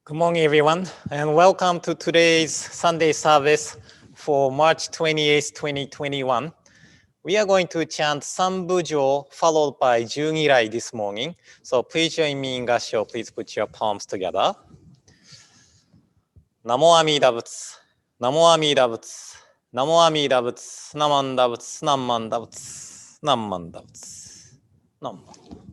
Good morning, everyone, and welcome to today's Sunday service for March 28th, 2021. We are going to chant Sanbujo followed by Junirai this morning. So please join me in Gassho. Please put your palms together. Namo Amida Butsu, Namo Amida Butsu, Namo Amida Butsu, Namanda Butsu, Namanda Butsu, Namanda Butsu, Namanda.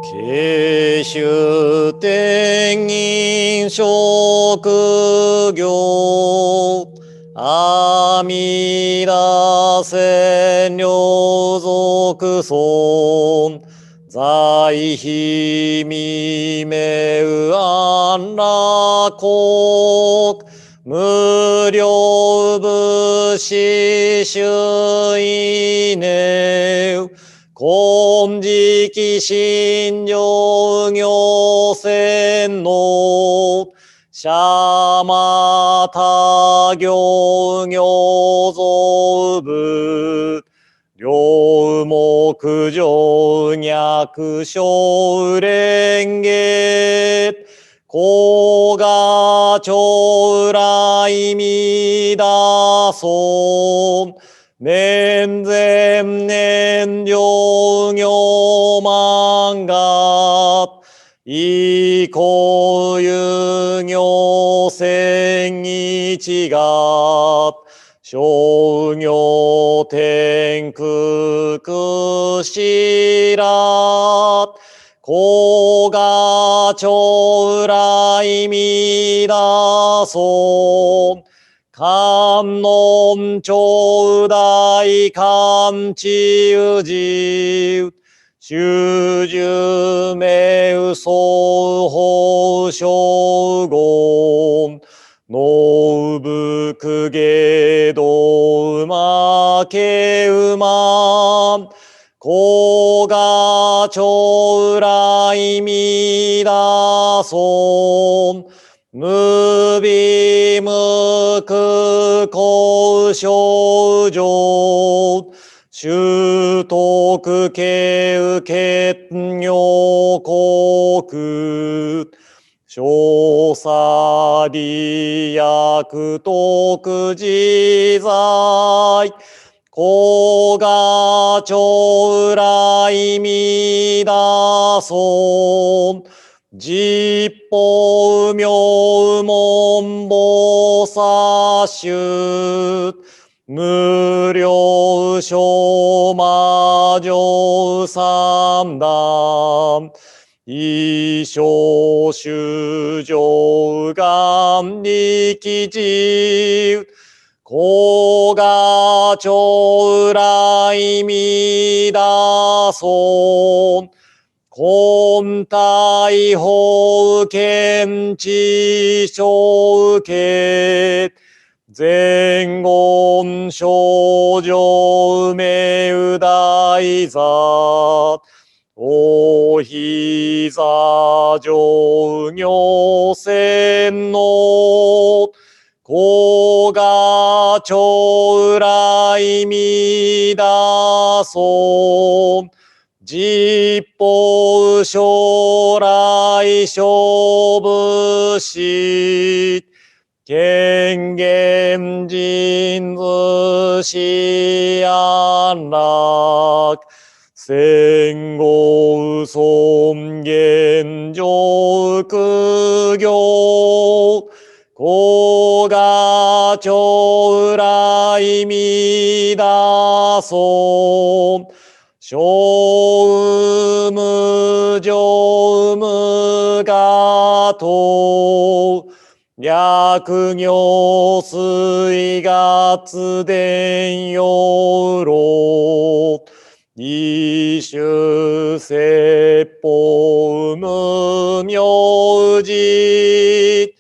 慶州天人職業阿弥陀千両族尊在非未明安楽国無料武士主意念金色信条行船のシャマタ行行造部両目上脈小蓮華高雅長来弥陀尊年前年上行万月以降遊行千日月商業天空しら高雅長来弥陀尊観音頂戴観知宇治修十名双方将軍農部公家道馬家馬高雅長来弥陀尊無備無苦高症状習得形結尿国小佐利役徳自在高雅長来弥陀尊実法妙門菩薩衆無量小魔女三段一生修上願力自高雅長来弥陀尊根体法見知正見前言少女名大座お膝上行船の高雅長来弥陀尊実法将来勝負し権限人図し安楽戦後尊厳上苦行高雅長来弥陀尊小無常無我と略行水月伝養老一種説法無名字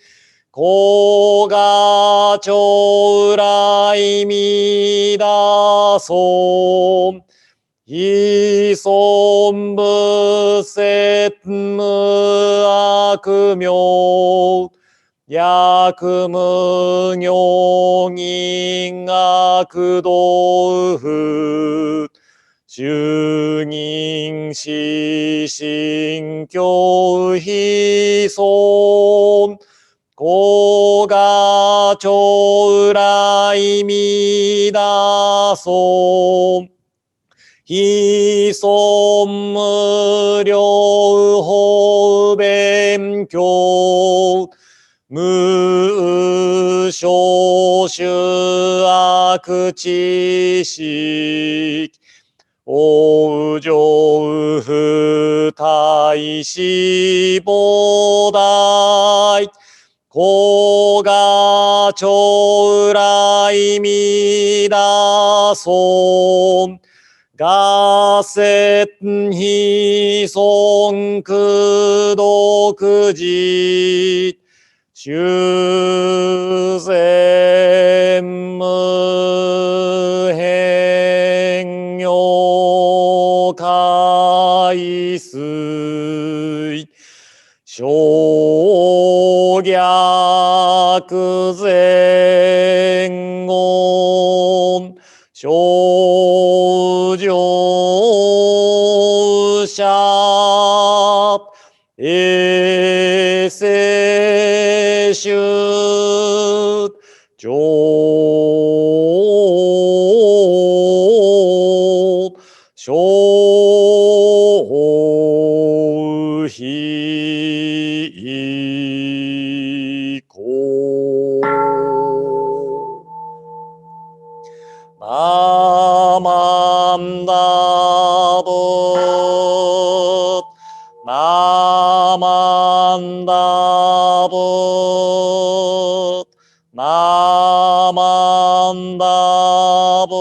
高雅長来弥陀尊非尊仏説無悪名薬無行人悪道夫十人死心教悲尊古賀長来弥陀尊非尊無量法勉強無所主悪知識往生不退死菩提古賀長来弥陀尊ガセンヒソンクドクジ修善無変容海水小逆前言少乗者衛生主上小非公ナマンダブナマンダブナマンダブ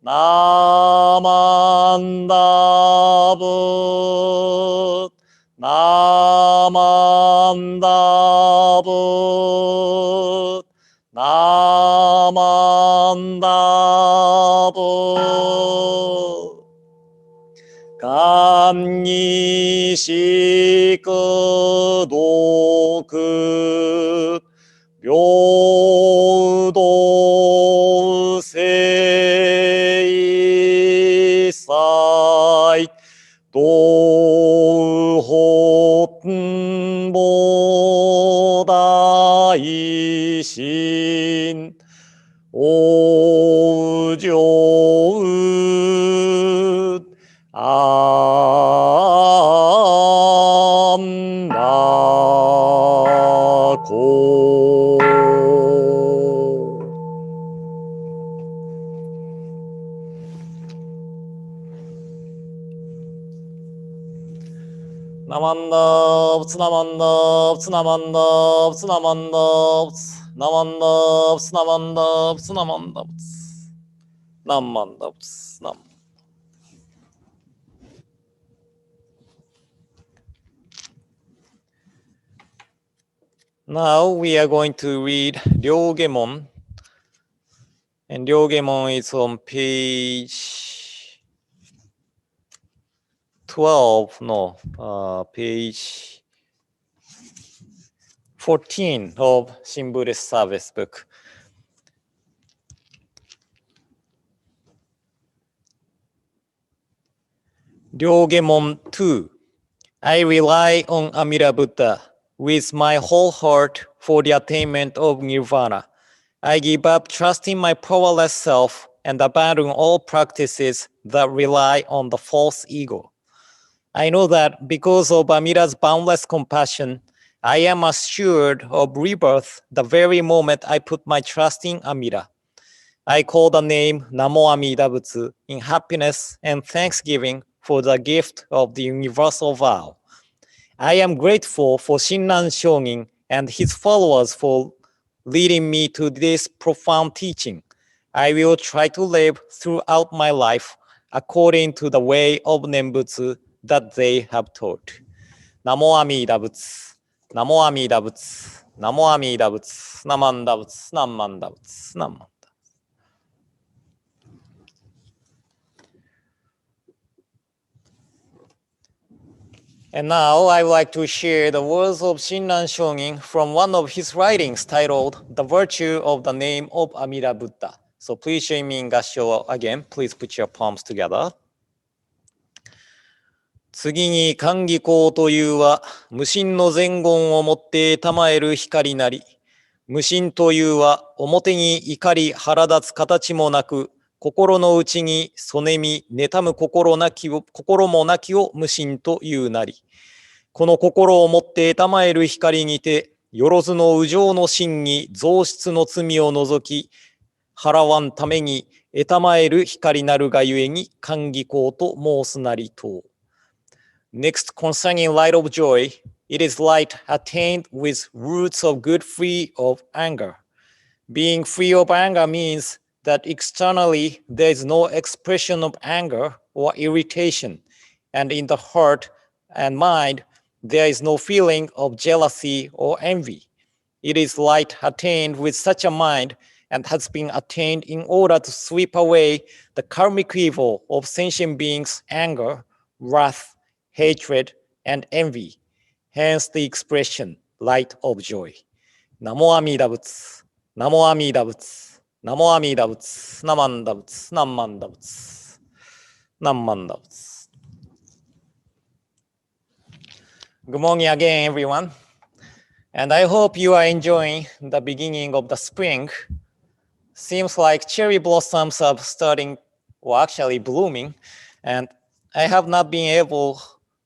ナマンダブナマンダブナマンダブ願にしく毒平等正祭道本菩提心往生安楽ナマンダブツナマンダブツナマンダブツナマンダブツナマンダブツナマンダブツナマンダブツナマンダブツナマンNow we are going to read Ryogemon, and Ryogemon is on page 12, page 14 of Shin Buddhist Service book. Ryogemon II. I rely on Amida Buddha with my whole heart for the attainment of nirvana. I give up trusting my powerless self and abandon all practices that rely on the false ego. I know that because of Amida's boundless compassion, I am assured of rebirth the very moment I put my trust in Amida. I call the name Namo Amida Butsu in happiness and thanksgiving for the gift of the universal vow. I am grateful for Shinran Shonin and his followers for leading me to this profound teaching. I will try to live throughout my life according to the way of Nembutsu that they have taught. Namo Amida Butsu, Namo Amida Butsu, Namo Amida Butsu, Namanda Butsu, Namanda Butsu, Namanda. And now I would like to share the words of Shinran Shonin from one of his writings titled The Virtue of the Name of Amida Buddha. So please join me in Gassho again. Please put your palms together. 次に寛義光というは、無心の前言をもって賜える光なり。無心というは、表に怒り腹立つ形もなく、心の内にそねみ妬む心もなきを無心というなり。この心をもって賜える光にて、よろずの右上の真に増出の罪を除き、払わんために賜える光なるがゆえに寛義光と申すなりと。Next, concerning light of joy, it is light attained with roots of good free of anger. Being free of anger means that externally there is no expression of anger or irritation, and in the heart and mind there is no feeling of jealousy or envy. It is light attained with such a mind and has been attained in order to sweep away the karmic evil of sentient beings' anger, wrath, hatred, and envy. Hence the expression light of joy. Namo Amida Butsu. Namo Amida Butsu. Namo Amida Butsu. Namanda Butsu. Namanda Butsu. Namanda Butsu. Good morning again, everyone. And I hope you are enjoying the beginning of the spring. Seems like cherry blossoms are starting, or actually blooming. And I have not been able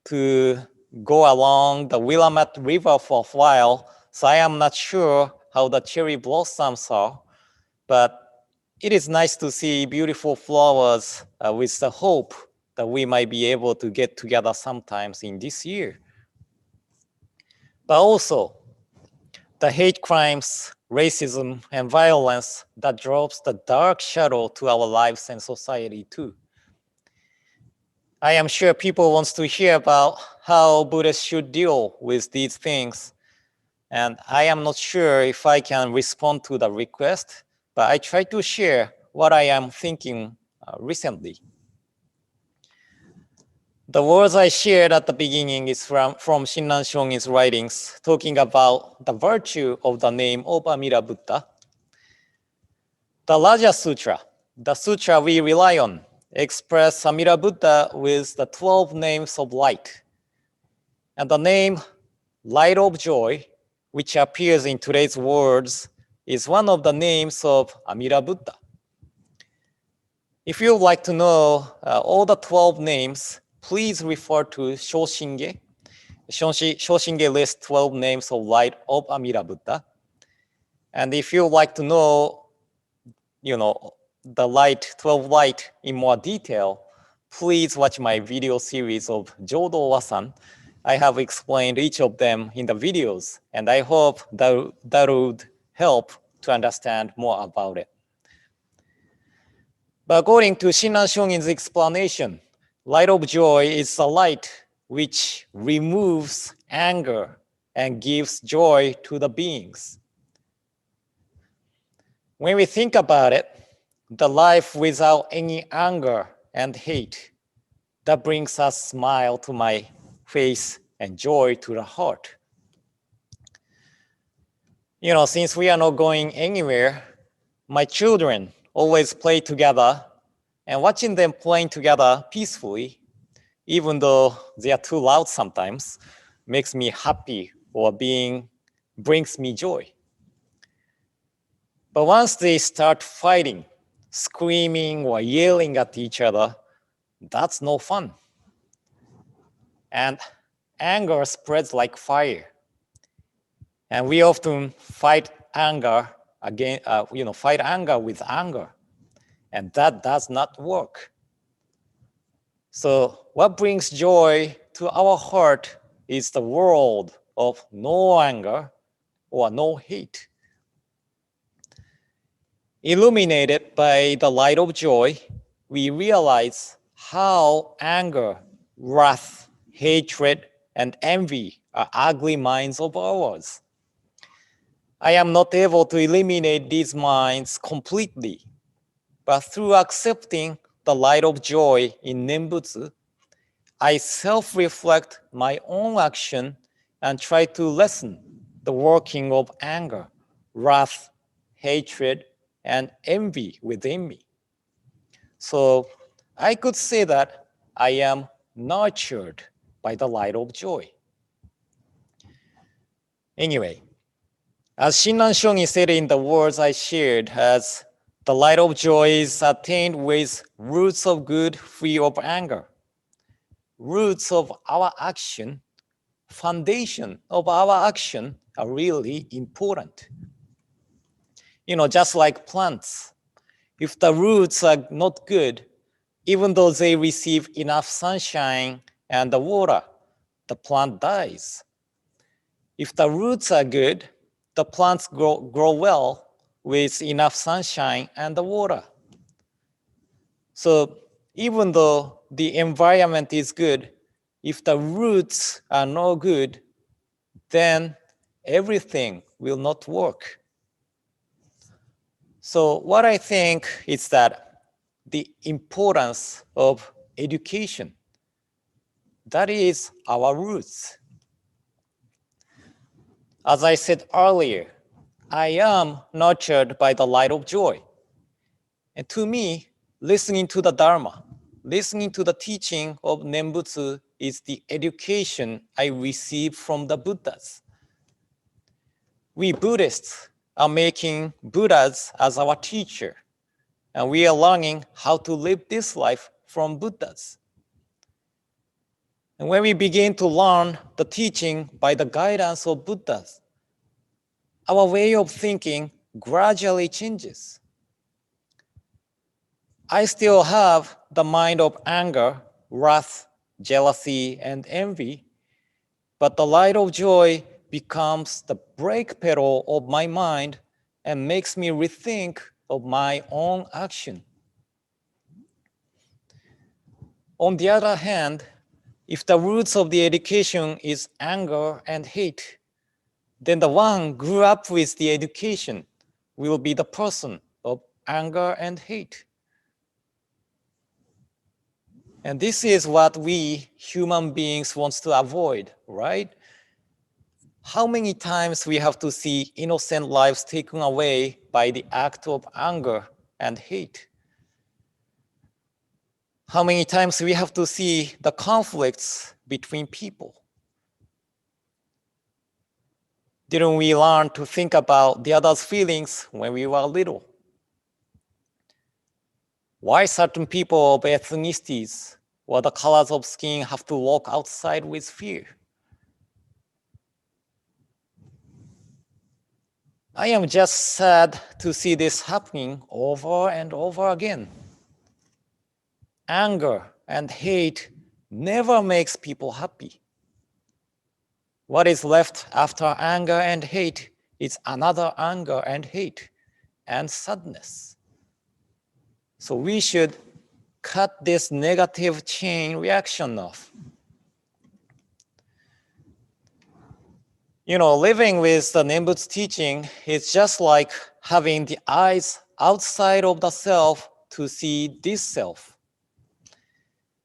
to go along the Willamette River for a while, so I am not sure how the cherry blossoms are. But it is nice to see beautiful flowers with the hope that we might be able to get together sometimes in this year. But also, the hate crimes, racism, and violence that drops the dark shadow to our lives and society too. I am sure people want to hear about how Buddhists should deal with these things. And I am not sure if I can respond to the request, but I try to share what I am thinking recently. The words I shared at the beginning is from Shinran Shongin's writings, talking about the virtue of the name of Amida Buddha. The Raja Sutra, the sutra we rely on, express Amida Buddha with the 12 names of light. And the name Light of Joy, which appears in today's words, is one of the names of Amida Buddha. If you would like to know all the 12 names, please refer to Shoshinge. Shoshinge lists 12 names of light of Amida Buddha. And if you would like to know, the light, 12 light in more detail, please watch my video series of Jodo Wasan. I have explained each of them in the videos, and I hope that would help to understand more about it. But according to Shinran Shongin's explanation, light of joy is a light which removes anger and gives joy to the beings. When we think about it, the life without any anger and hate, that brings a smile to my face and joy to the heart. Since we are not going anywhere, my children always play together, and watching them playing together peacefully, even though they are too loud sometimes, makes me happy or brings me joy. But once they start fighting, screaming or yelling at each other, that's no fun. And anger spreads like fire. And we often fight anger with anger. And that does not work. So what brings joy to our heart is the world of no anger or no hate. Illuminated by the light of joy, we realize how anger, wrath, hatred, and envy are ugly minds of ours. I am not able to eliminate these minds completely, but through accepting the light of joy in Nembutsu, I self-reflect my own action and try to lessen the working of anger, wrath, hatred, and envy within me. So I could say that I am nurtured by the light of joy. Anyway, as Shinran Shongi said in the words I shared, as the light of joy is attained with roots of good free of anger. Roots of our action, foundation of our action are really important. Just like plants, if the roots are not good, even though they receive enough sunshine and the water, the plant dies. If the roots are good, the plants grow well with enough sunshine and the water. So even though the environment is good, if the roots are not good, then everything will not work. So what I think is that the importance of education, that is our roots. As I said earlier, I am nurtured by the light of joy. And to me, listening to the Dharma, listening to the teaching of Nembutsu is the education I receive from the Buddhas. We Buddhists are making Buddhas as our teacher, and we are learning how to live this life from Buddhas. And when we begin to learn the teaching by the guidance of Buddhas, our way of thinking gradually changes. I still have the mind of anger, wrath, jealousy, and envy, but the light of joy becomes the brake pedal of my mind and makes me rethink of my own action. On the other hand, if the roots of the education is anger and hate, then the one grew up with the education will be the person of anger and hate. And this is what we human beings want to avoid, right? How many times we have to see innocent lives taken away by the act of anger and hate? How many times we have to see the conflicts between people? Didn't we learn to think about the other's feelings when we were little? Why certain people of ethnicities or the colors of skin have to walk outside with fear? I am just sad to see this happening over and over again. Anger and hate never makes people happy. What is left after anger and hate is another anger and hate and sadness. So we should cut this negative chain reaction off. Living with the Nembutsu teaching is just like having the eyes outside of the self to see this self.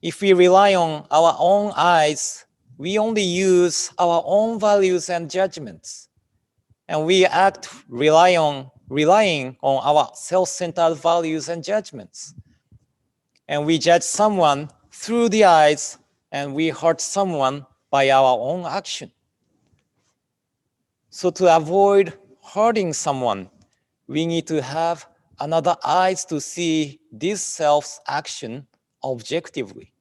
If we rely on our own eyes, we only use our own values and judgments. And we act relying on our self-centered values and judgments. And we judge someone through the eyes, and we hurt someone by our own action. So to avoid hurting someone, we need to have another eyes to see this self's action objectively.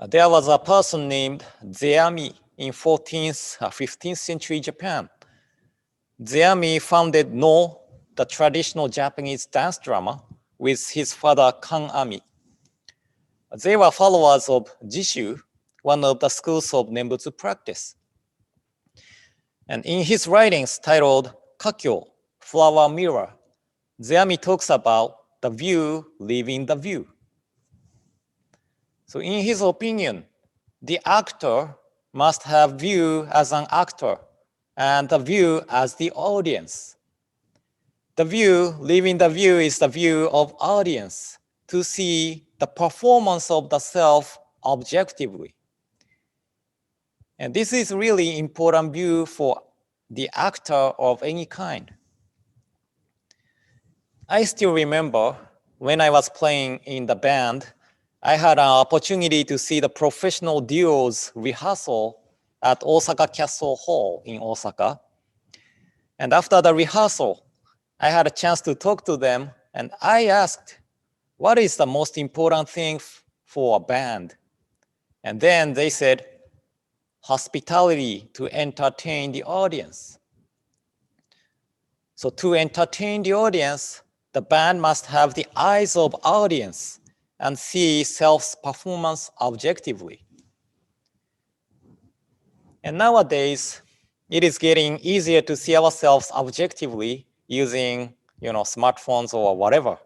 There was a person named Zeami in 14th, 15th century Japan. Zeami founded No, the traditional Japanese dance drama, with his father Kanami. They were followers of Jishu, one of the schools of Nembutsu practice. And in his writings titled Kakyo, Flower Mirror, Zeami talks about the view leaving the view. So in his opinion, the actor must have view as an actor and the view as the audience. The view leaving the view is the view of audience to see the performance of the self objectively. And this is really important view for the actor of any kind. I still remember when I was playing in the band, I had an opportunity to see the professional duos rehearsal at Osaka Castle Hall in Osaka. And after the rehearsal, I had a chance to talk to them, and I asked, what is the most important thing for a band? And then they said, hospitality, to entertain the audience. So to entertain the audience, the band must have the eyes of audience and see self's performance objectively. And nowadays, it is getting easier to see ourselves objectively using, smartphones or whatever.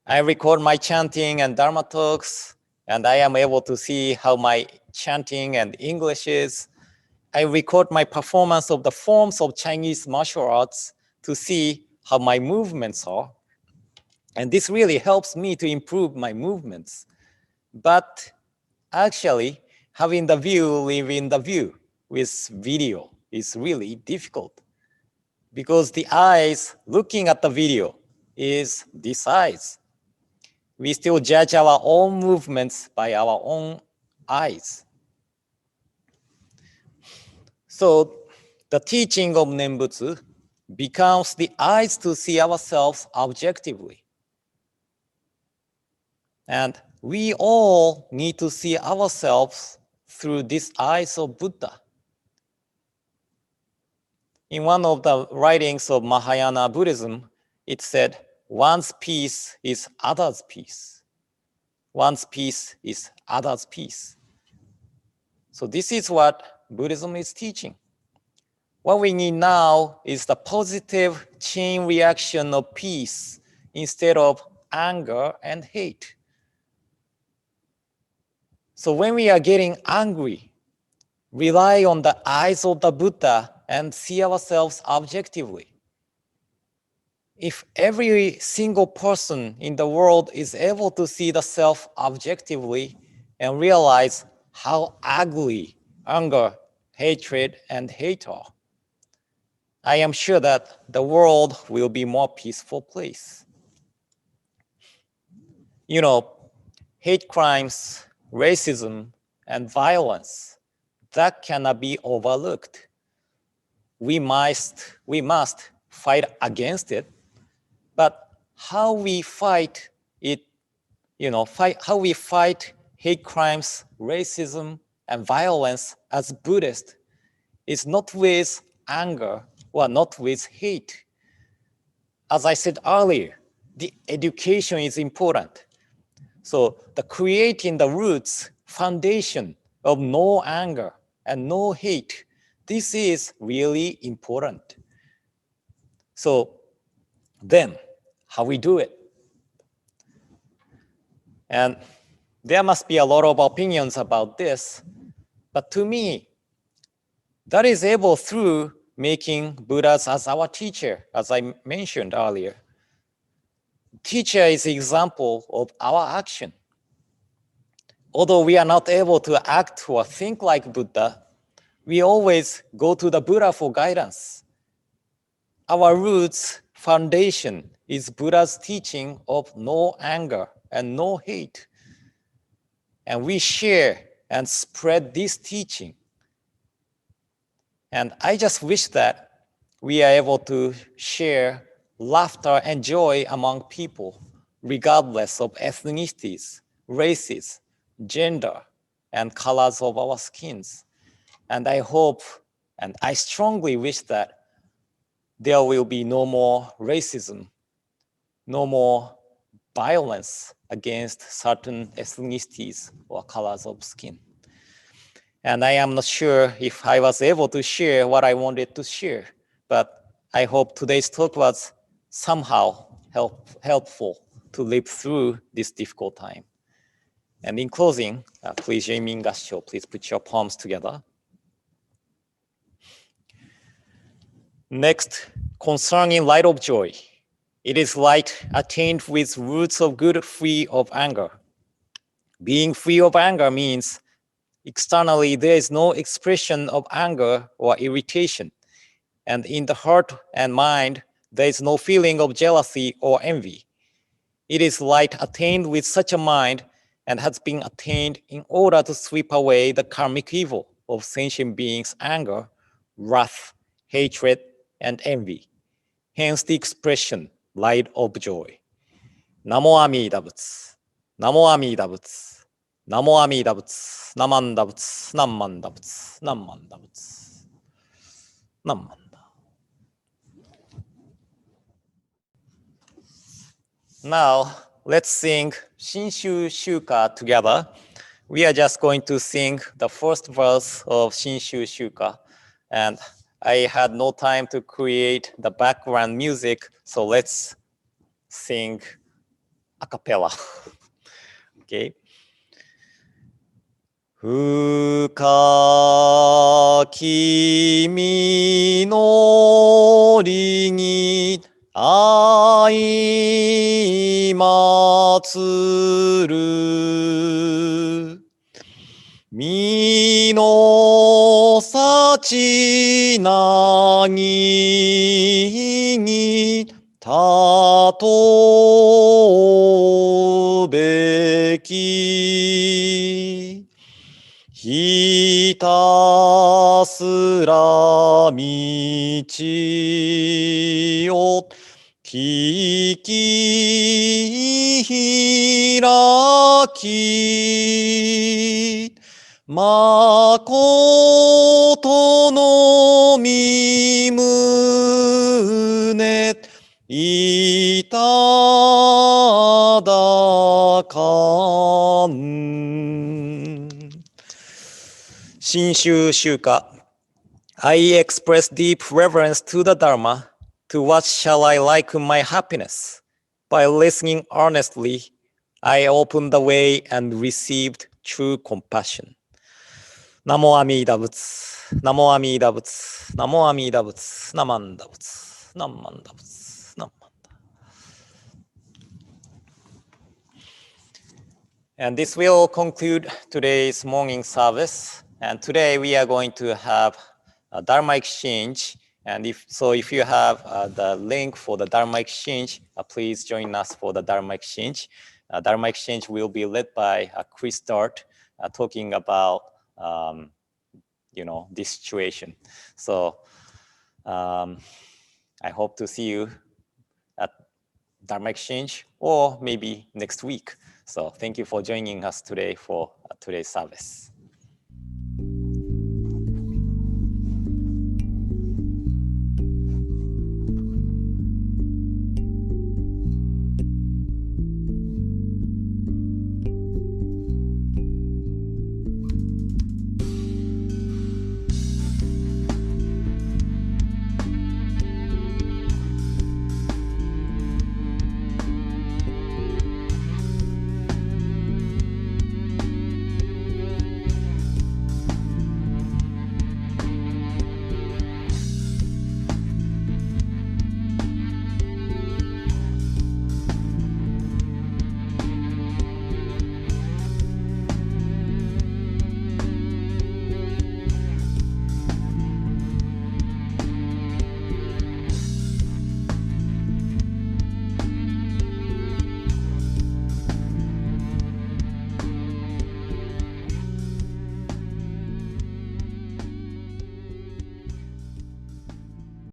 I record my chanting and Dharma talks, and I am able to see how my chanting and English is. I record my performance of the forms of Chinese martial arts to see how my movements are. And this really helps me to improve my movements. But actually, having the view live in the view with video is really difficult because the eyes looking at the video is this eyes. We still judge our own movements by our own eyes. So the teaching of Nembutsu becomes the eyes to see ourselves objectively. And we all need to see ourselves through these eyes of Buddha. In one of the writings of Mahayana Buddhism, it said, one's peace is other's peace. One's peace is other's peace. So this is what Buddhism is teaching. What we need now is the positive chain reaction of peace instead of anger and hate. So when we are getting angry, rely on the eyes of the Buddha and see ourselves objectively. If every single person in the world is able to see the self objectively and realize how ugly anger, hatred, and hate are, I am sure that the world will be a more peaceful place. Hate crimes, racism, and violence, that cannot be overlooked. We must fight against it, but how we fight it, how we fight hate crimes, racism, and violence as Buddhists is not with anger or not with hate. As I said earlier, the education is important. So the creating the roots, foundation of no anger and no hate, this is really important. So then, how we do it? And there must be a lot of opinions about this, but to me, that is able through making Buddhas as our teacher, as I mentioned earlier. Teacher is an example of our action. Although we are not able to act or think like Buddha, we always go to the Buddha for guidance. Our roots, foundation is Buddha's teaching of no anger and no hate. And we share and spread this teaching. And I just wish that we are able to share laughter and joy among people, regardless of ethnicities, races, gender, and colors of our skins. And I hope, and I strongly wish that there will be no more racism, no more violence against certain ethnicities or colors of skin. And I am not sure if I was able to share what I wanted to share, but I hope today's talk was somehow helpful to live through this difficult time. And in closing, please join me in Gassho. Please put your palms together. Next, concerning light of joy. It is light attained with roots of good, free of anger. Being free of anger means externally there is no expression of anger or irritation. And in the heart and mind, there is no feeling of jealousy or envy. It is light attained with such a mind and has been attained in order to sweep away the karmic evil of sentient beings' anger, wrath, hatred, and envy. Hence the expression, light of joy. Namo Amida Butsu. Namo Amida Butsu. Namo Amida Butsu. Namanda Butsu. Namanda Butsu. Namanda Butsu. Namanda. Now, let's sing Shinshu Shuka together. We are just going to sing the first verse of Shinshu Shuka. And I had no time to create the background music, so let's sing a cappella. Okay. 深き実りに相まつる身の幸なぎにたとべきひたすら道を聞き開きまことのみ胸いただかん。Shinshu Shuka. I express deep reverence to the Dharma. To what shall I liken my happiness? By listening earnestly, I opened the way and received true compassion. Namo Amida Butsu. Namo Amida Butsu. Namo Amida Butsu. Namanda Butsu. Namanda Butsu. Namanda. And this will conclude today's morning service. And today we are going to have a Dharma exchange. And if you have the link for the Dharma exchange, please join us for the Dharma exchange. Dharma exchange will be led by Chris Dart, talking about this situation. So I hope to see you at Dharma exchange or maybe next week. So thank you for joining us today for today's service.